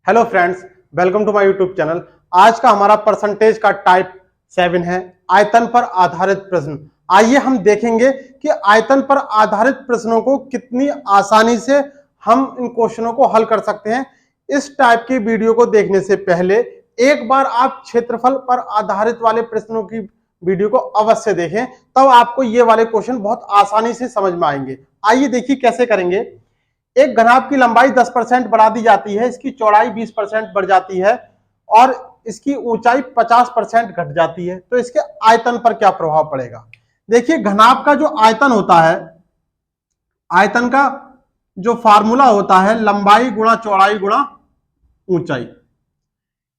Hello friends, welcome to my YouTube channel. आज का हमारा परसेंटेज का टाइप 7 है, आयतन पर आधारित प्रश्न। आइए हम देखेंगे कि आयतन पर आधारित प्रश्नों को कितनी आसानी से हम इन क्वेश्चनों को हल कर सकते हैं। इस टाइप की वीडियो को देखने से पहले एक बार आप क्षेत्रफल पर आधारित वाले प्रश्नों की वीडियो को अवश्य देखें, तब आपको ये वाले क्वेश्चन बहुत आसानी से समझ में आएंगे। आइए देखिए कैसे करेंगे। एक घनाभ की लंबाई 10% बढ़ा दी जाती है, इसकी चौड़ाई 20% बढ़ जाती है और इसकी ऊंचाई 50% घट जाती है, तो इसके आयतन पर क्या प्रभाव पड़ेगा। देखिए घनाभ का जो आयतन होता है, आयतन का जो फार्मूला होता है लंबाई गुणा चौड़ाई गुणा ऊंचाई।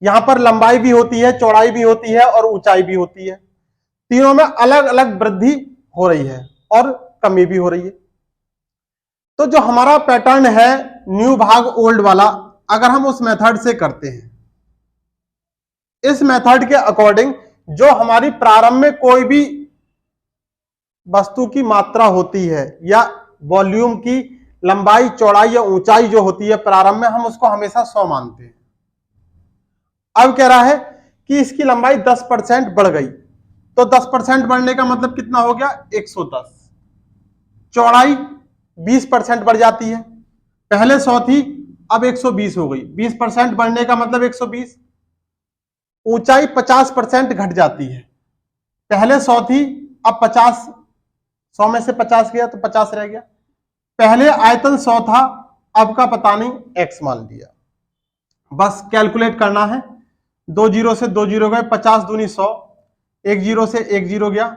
यहां पर लंबाई भी होती है, चौड़ाई भी होती है और ऊंचाई भी होती है। तीनों में अलग अलग वृद्धि हो रही है और कमी भी हो रही है। तो जो हमारा पैटर्न है न्यू भाग ओल्ड वाला, अगर हम उस मेथड से करते हैं, इस मेथड के अकॉर्डिंग जो हमारी प्रारंभ में कोई भी वस्तु की मात्रा होती है या वॉल्यूम की लंबाई चौड़ाई या ऊंचाई जो होती है प्रारंभ में, हम उसको हमेशा 100 मानते हैं। अब कह रहा है कि इसकी लंबाई 10% बढ़ गई, तो 10% बढ़ने का मतलब कितना हो गया, 110। चौड़ाई 20% बढ़ जाती है, पहले 100 थी अब 120 हो गई, 20% बढ़ने का मतलब 120। ऊंचाई 50% घट जाती है, पहले 100 थी अब 50, 100 में से 50 गया तो 50 रह गया। पहले आयतन 100 था, अब का पता नहीं, x मान लिया। बस कैलकुलेट करना है, 2 जीरो से 2 जीरो गए, 50 दूनी 100, 1 जीरो से 1 जीरो गया,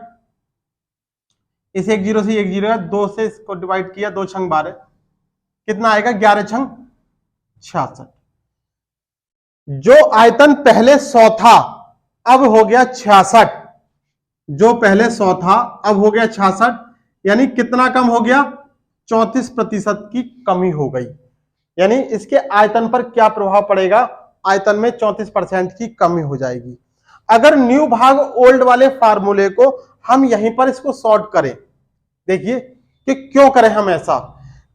इस 1 जीरो से 1 जीरो गया, 2 से इसको डिवाइड किया, 2 छंग 12, कितना आएगा, 11 छंग 66। जो आयतन पहले 100 था अब हो गया 66, जो पहले 100 था अब हो गया 66, यानी कितना कम हो गया, 34% की कमी हो गई। यानी इसके आयतन पर क्या प्रभाव पड़ेगा, आयतन में 34% की कमी हो जाएगी। अगर न्यू भाग ओल्ड वाले फार्मूले को हम यहीं पर इसको सॉर्ट करें, देखिए कि क्यों करें हम ऐसा,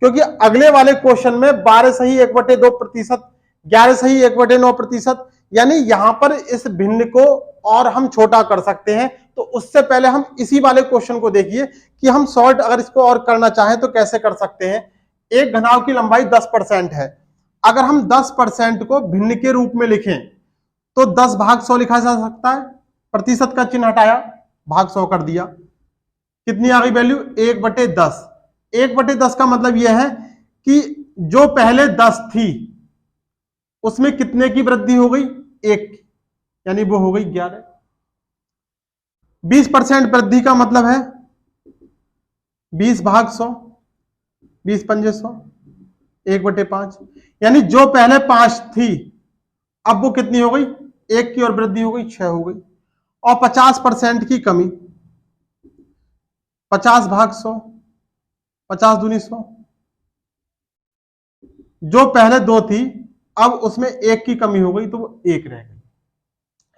क्योंकि अगले वाले क्वेश्चन में 12 सही 1/2%, 11 सही 1/9%, यानी यहां पर इस भिन्न को और हम छोटा कर सकते हैं। तो उससे पहले हम इसी वाले क्वेश्चन को देखिए कि हम सॉल्ट अगर इसको और करना चाहें तो कैसे कर सकते हैं। एक घनाभ की लंबाई 10% है, अगर हम 10% को भिन्न के रूप में लिखें तो 10 भाग 100 लिखा जा सकता है, प्रतिशत का चिन्ह हटाया, भाग 100 कर दिया, कितनी आ गई वैल्यू, 1/10। 1/10 का मतलब यह है कि जो पहले 10 थी उसमें कितने की वृद्धि हो गई, 1, यानी वो हो गई 11। 20% वृद्धि का मतलब है 20 भाग 100, 20 पंजे 100, 1/5, यानी जो पहले 5 थी अब वो कितनी हो गई, 1 की और वृद्धि हो गई, 6 हो गई। और 50% की कमी, 50 भाग 100, 50 दूनी 100, जो पहले 2 थी अब उसमें 1 की कमी हो गई तो वो 1 रह गई।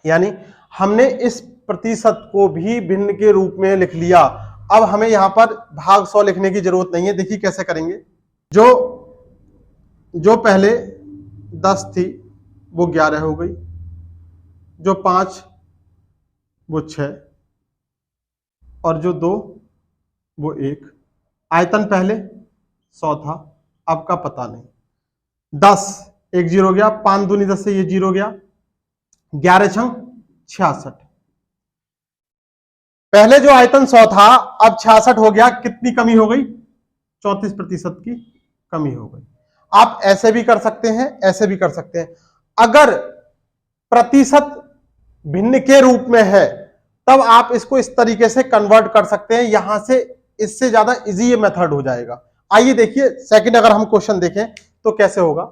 यानी हमने इस प्रतिशत को भी भिन्न के रूप में लिख लिया। अब हमें यहां पर भाग 100 लिखने की जरूरत नहीं है। देखिए कैसे करेंगे, जो पहले 10 थी वो 11 हो गई, जो 5 वो 6 और जो 2 वो 1। आयतन पहले 100 था, अब का पता नहीं, 10 1 जीरो गया, 5 दूनी 10 से ये जीरो गया, 11 छंग 66। पहले जो आयतन 100 था अब 66 हो गया, कितनी कमी हो गई, 34% की कमी हो गई। आप ऐसे भी कर सकते हैं, ऐसे भी कर सकते हैं। अगर प्रतिशत भिन्न के रूप में है तब आप इसको इस तरीके से कन्वर्ट कर सकते हैं, यहां से इससे ज्यादा इजी ये मेथड हो जाएगा। आइए देखिए सेकंड अगर हम क्वेश्चन देखें तो कैसे होगा।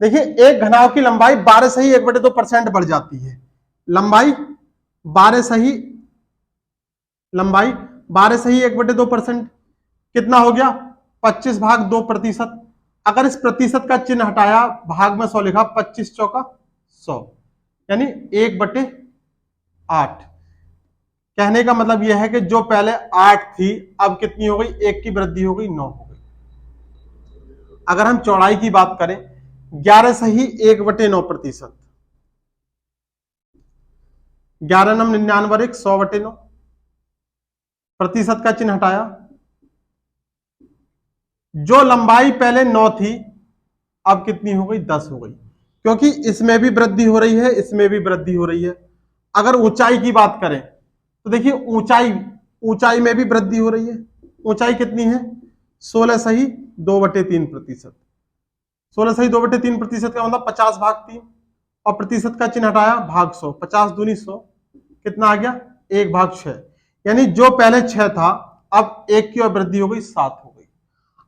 देखिए एक घनाभ की लंबाई 12 सही 1/2% बढ़ जाती है, लंबाई 12 सही, लंबाई 12 सही 1/2%, कितना हो गया, 25 भाग 2%। अगर इस प्रतिशत का चिन्ह हटाया, भाग में 100 लिखा, 25 चौका 100, यानी 1/2। 8। कहने का मतलब यह है कि जो पहले 8 थी अब कितनी हो गई, 1 की वृद्धि हो गई, 9 हो गई। अगर हम चौड़ाई की बात करें 11 सही 1/9%, 11 9 99 100/9, प्रतिशत का चिन्ह हटाया। जो लंबाई पहले 9 थी अब कितनी हो गई, 10 हो गई, क्योंकि इसमें भी वृद्धि हो रही है, इसमें भी वृद्धि हो रही है। अगर ऊंचाई की बात करें तो देखिए ऊंचाई में भी वृद्धि हो रही है। ऊंचाई कितनी है, 16 सही 2/3%। 16 सही 2/3% का मतलब 50/3, और प्रतिशत का चिन्ह हटाया, भाग 100, 50 दूनी 100, कितना आ गया, 1/6। यानी जो पहले 6 था अब 1 की और वृद्धि हो गई, 7 हो गई।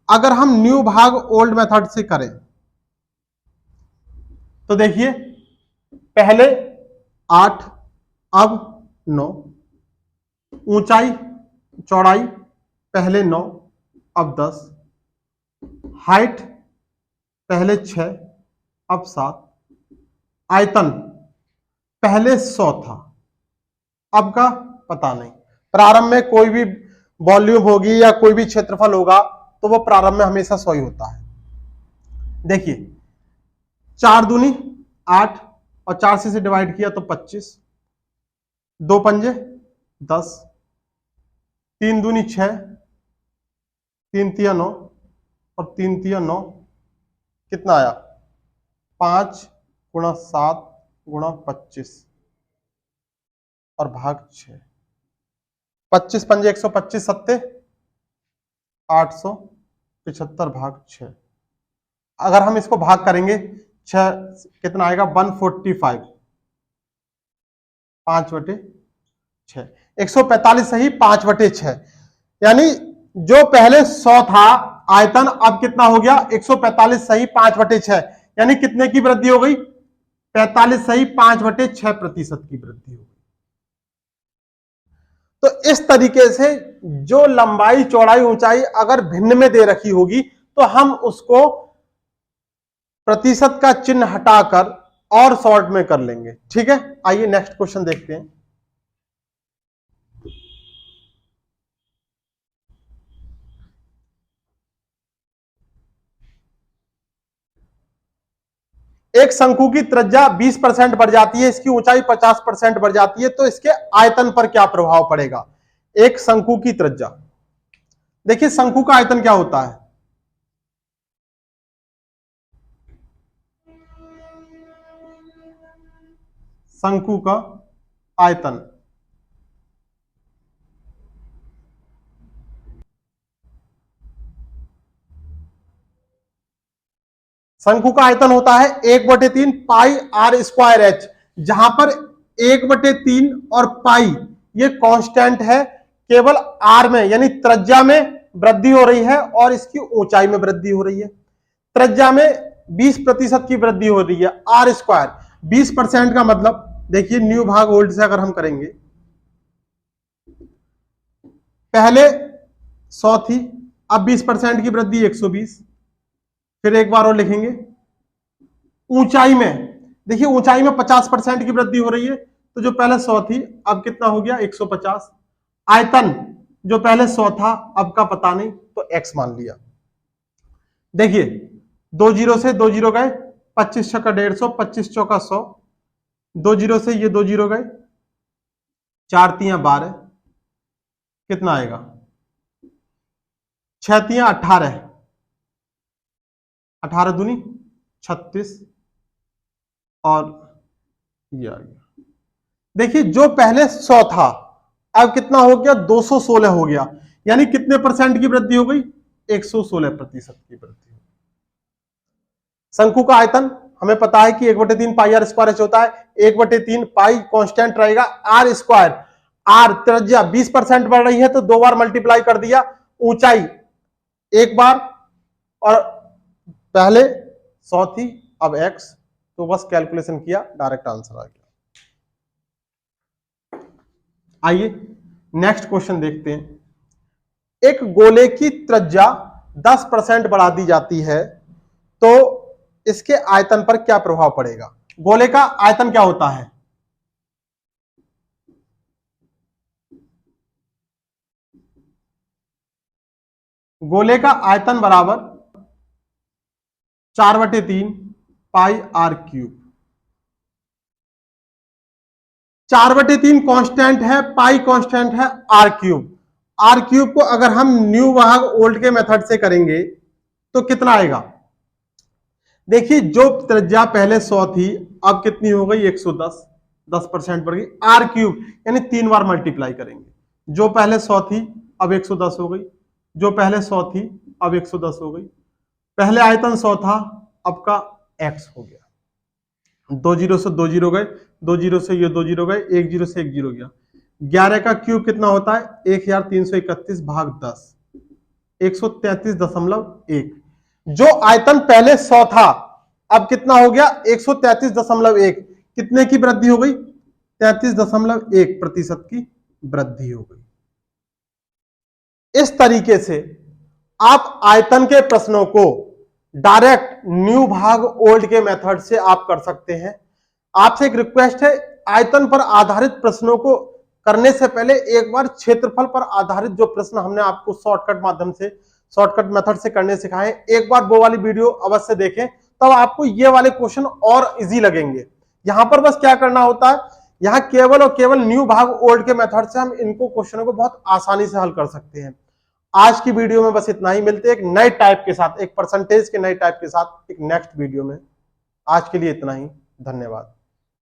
अगर हम न्यू भाग ओल्ड मेथड से करें तो देखिए पहले 8 अब 9, ऊंचाई चौड़ाई पहले 9 अब 10, हाइट पहले 6 अब 7, आयतन पहले 100 था अब का पता नहीं। प्रारंभ में कोई भी वॉल्यूम होगी या कोई भी क्षेत्रफल होगा तो वो प्रारंभ में हमेशा 100 ही होता है। देखिए 4 दूनी 8 और 4 से डिवाइड किया तो 25, 2 पंजे 10, 3 दूनी 6, 3 तिया 9 और 3 तिया 9, कितना आया 5 गुणा 7 गुणा 25 और भाग 6, 25 पंजे 125, 7 875 भाग 6। अगर हम इसको भाग करेंगे 6 कितना आएगा 145, 5/6, 145 सही 5/6। यानी जो पहले 100 था आयतन अब कितना हो गया 145 सही 5/6, यानी कितने की वृद्धि हो गई 45 सही 5/6% की वृद्धि हो गई। तो इस तरीके से जो लंबाई चौड़ाई ऊंचाई अगर भिन्न में दे रखी होगी तो हम उसको प्रतिशत का चिन्ह हटाकर और शॉर्ट में कर लेंगे। ठीक है, आइए नेक्स्ट क्वेश्चन देखते हैं। एक शंकु की त्रिज्या 20% बढ़ जाती है, इसकी ऊंचाई 50% बढ़ जाती है, तो इसके आयतन पर क्या प्रभाव पड़ेगा। एक शंकु की त्रिज्या, देखिए शंकु का आयतन क्या होता है, शंकु का आयतन शंकु का आयतन होता है 1/3 पाई आर स्क्वायर एच, जहां पर 1/3 और पाई ये कांस्टेंट है, केवल आर में यानी त्रिज्या में वृद्धि हो रही है और इसकी ऊंचाई में वृद्धि हो रही है। त्रिज्या में 20% की वृद्धि हो रही है, आर स्क्वायर 20% का मतलब देखिए न्यू भाग ओल्ड से अगर हम करेंगे पहले 100 थी अब 20% की वृद्धि 120, फिर एक बार और लिखेंगे ऊंचाई में, देखिए ऊंचाई में 50% की वृद्धि हो रही है, तो जो पहले 100 थी अब कितना हो गया 150। आयतन जो पहले 100 था अब का पता नहीं तो x मान लिया। देखिए 2 जीरो से 2 जीरो गए, 25 छक्का 150, 25 चौका 100, 2 जीरो से ये 2 जीरो गए, 4 तिया 12, कितना आएगा 6 तिया 18, 18 दूनी 36 और ये आ गया। देखिए जो पहले 100 था अब कितना हो गया 216 हो गया, यानी कितने परसेंट की वृद्धि हो गई 116% की वृद्धि। शंकु का आयतन हमें पता है कि 1/3 पाई आर स्क्वायर एच होता है, 1/3 पाई कांस्टेंट रहेगा, आर स्क्वायर आर त्रिज्या 20% बढ़ रही है तो 2 बार मल्टीप्लाई कर दिया, ऊंचाई एक बार और पहले 100 थी अब x, तो बस कैलकुलेशन किया डायरेक्ट आंसर आ गया। आइए नेक्स्ट क्वेश्चन देखते हैं। एक गोले की त्रिज्या 10% बढ़ा दी जाती है तो इसके आयतन पर क्या प्रभाव पड़ेगा। गोले का आयतन क्या होता है, गोले का आयतन बराबर 4/3 पाई आर क्यूब। 4/3 कांस्टेंट है, पाई कांस्टेंट है, आर क्यूब। आर क्यूब को अगर हम न्यू भाग ओल्ड के मेथड से करेंगे तो कितना आएगा? देखिए, जो त्रिज्या पहले 100 थी, अब कितनी हो गई? 110, 10% बढ़ गई। आर क्यूब यानी 3 बार मल्टीप्लाई करेंगे। जो पहले 100 थी, अब 110 हो गई। जो पहले 100 थी, अब 110 हो गई। पहले आयतन 100 था, अब का x हो गया। 2 जीरो से 2 जीरो गए, 2 जीरो से ये 2 जीरो गए, 1 जीरो से 1 जीरो गया। 11 का क्यूब कितना होता है? 1331 भाग 10, 133.1। जो आयतन पहले 100 था, अब कितना हो गया? 133.1। कितने की वृद्धि हो गई? 33.1% की वृद्धि हो गई। इस तरीके से आप आयतन के प्रश्नों को डायरेक्ट न्यू भाग ओल्ड के मेथड से आप कर सकते हैं। आपसे एक रिक्वेस्ट है, आयतन पर आधारित प्रश्नों को करने से पहले एक बार क्षेत्रफल पर आधारित जो प्रश्न हमने आपको शॉर्टकट माध्यम से, शॉर्टकट मेथड से करने सिखाए, एक बार वो वाली वीडियो अवश्य देखें, तब आपको ये वाले क्वेश्चन और इजी लगेंगे। यहां पर बस क्या करना होता है, यहां केवल और केवल न्यू भाग ओल्ड के मेथड से हम इनको क्वेश्चनों को बहुत आसानी से हल कर सकते हैं। आज की वीडियो में बस इतना ही। मिलते हैं एक नए टाइप के साथ, एक परसेंटेज के नए टाइप के साथ एक नेक्स्ट वीडियो में। आज के लिए इतना ही। धन्यवाद।